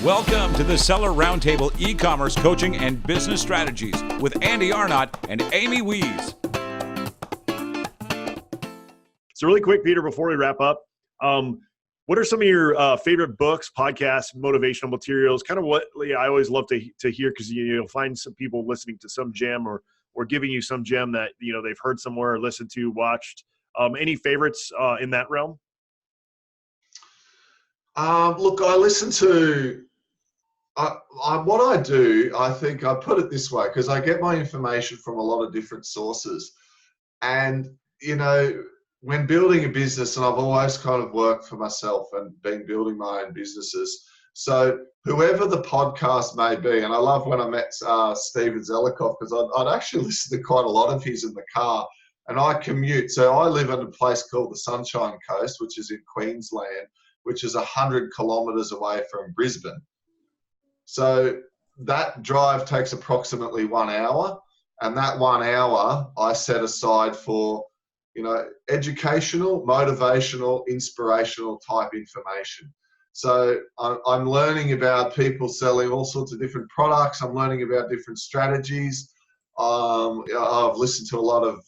Welcome to the Seller Roundtable e-commerce coaching and business strategies with Andy Arnott and Amy Wees. So really quick, Peter, before we wrap up, what are some of your favorite books, podcasts, motivational materials? Kind of what I always love to hear, because you'll find some people listening to some gem or giving you some gem that they've heard somewhere, listened to, watched. Any favorites in that realm? Look, I listen to what I do. I think I put it this way, because I get my information from a lot of different sources, and when building a business, and I've always kind of worked for myself and been building my own businesses. So whoever the podcast may be, and I love when I met Steven Zelikoff, because I'd actually listen to quite a lot of his in the car, and I commute. So I live in a place called the Sunshine Coast, which is in Queensland, which is 100 kilometres away from Brisbane. So that drive takes approximately 1 hour, and that 1 hour I set aside for educational, motivational, inspirational type information. So I'm learning about people selling all sorts of different products. I'm learning about different strategies. I've listened to a lot of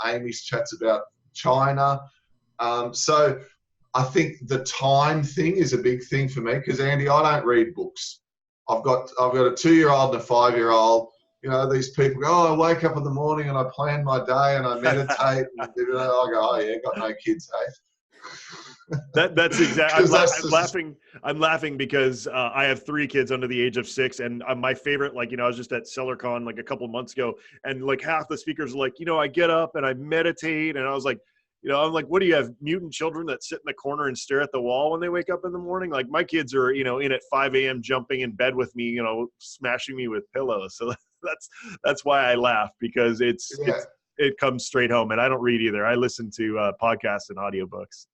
Amy's chats about China. So I think the time thing is a big thing for me, because Andy, I don't read books. I've got a 2-year-old and a 5-year-old. These people go, I wake up in the morning and I plan my day and I meditate. And I go, oh yeah, got no kids, eh? That's exactly. I'm laughing because I have 3 kids under the age of 6, and my favorite, I was just at SellerCon a couple of months ago, and half the speakers are like, I get up and I meditate, and I was like, I'm like, what do you have, mutant children that sit in the corner and stare at the wall when they wake up in the morning? Like, my kids are, in at 5 a.m. jumping in bed with me, smashing me with pillows. So that's why I laugh, because it comes straight home. And I don't read either. I listen to podcasts and audiobooks.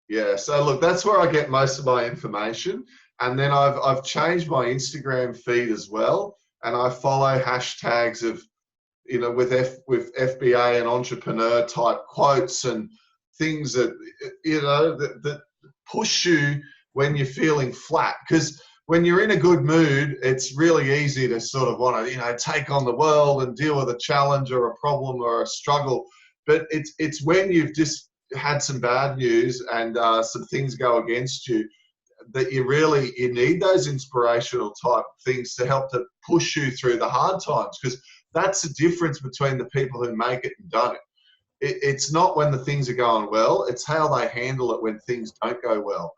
Yeah. So look, that's where I get most of my information. And then I've changed my Instagram feed as well. And I follow hashtags of, with FBA and entrepreneur type quotes and things that, that push you when you're feeling flat. Because when you're in a good mood, it's really easy to sort of want to, take on the world and deal with a challenge or a problem or a struggle. But it's when you've just had some bad news and some things go against you, that you need those inspirational type things to help to push you through the hard times. Because that's the difference between the people who make it and don't. It's not when the things are going well, it's how they handle it when things don't go well.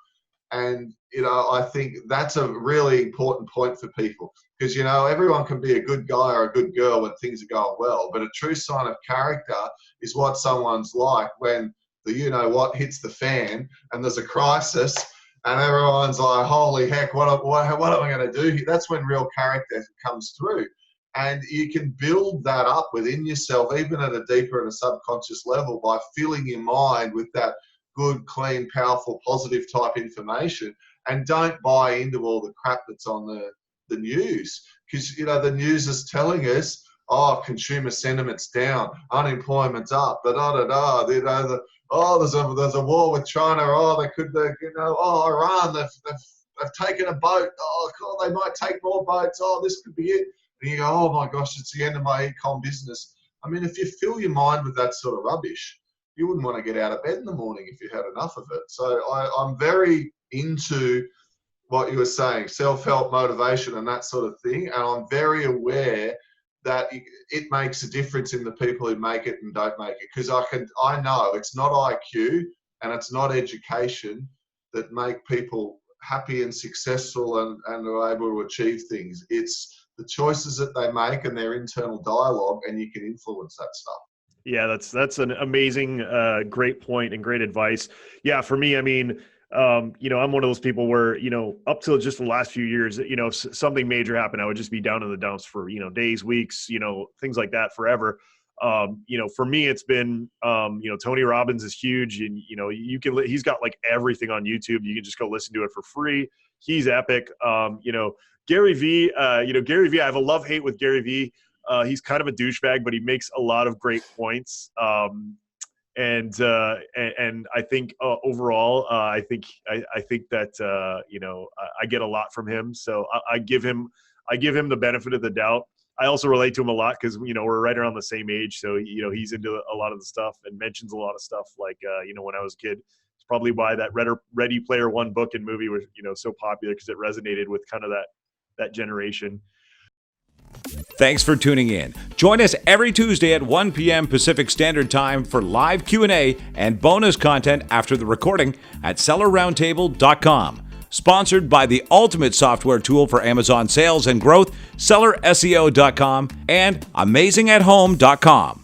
And, I think that's a really important point for people, because, everyone can be a good guy or a good girl when things are going well, but a true sign of character is what someone's like when the what hits the fan and there's a crisis and everyone's like, holy heck, what am I going to do here? That's when real character comes through. And you can build that up within yourself, even at a deeper and a subconscious level, by filling your mind with that good, clean, powerful, positive type information. And don't buy into all the crap that's on the news. Because, the news is telling us, consumer sentiment's down, unemployment's up, there's a war with China, Iran, they've taken a boat, God, they might take more boats, this could be it. And you go, oh my gosh, it's the end of my e-com business. I mean, if you fill your mind with that sort of rubbish, you wouldn't want to get out of bed in the morning if you had enough of it. So I'm very into what you were saying, self-help, motivation, and that sort of thing. And I'm very aware that it makes a difference in the people who make it and don't make it. Because I know it's not IQ and it's not education that make people happy and successful and are able to achieve things. It's the choices that they make and their internal dialogue, and you can influence that stuff. Yeah, that's an amazing, great point and great advice. Yeah, for me, I mean, I'm one of those people where, up till just the last few years, something major happened, I would just be down in the dumps for, days, weeks, things like that forever. For me, it's been, Tony Robbins is huge, and, he's got everything on YouTube. You can just go listen to it for free. He's epic. Gary Vee, I have a love-hate with Gary Vee. He's kind of a douchebag, but he makes a lot of great points. And I think overall, I think that I get a lot from him. So I give him the benefit of the doubt. I also relate to him a lot because we're right around the same age. So he's into a lot of the stuff and mentions a lot of stuff. Like when I was a kid, it's probably why that Ready Player One book and movie was so popular, because it resonated with kind of that generation. Thanks for tuning in. Join us every Tuesday at 1 p.m. Pacific Standard Time for live Q&A and bonus content after the recording at SellerRoundtable.com. Sponsored by the ultimate software tool for Amazon sales and growth, SellerSEO.com and AmazingAtHome.com.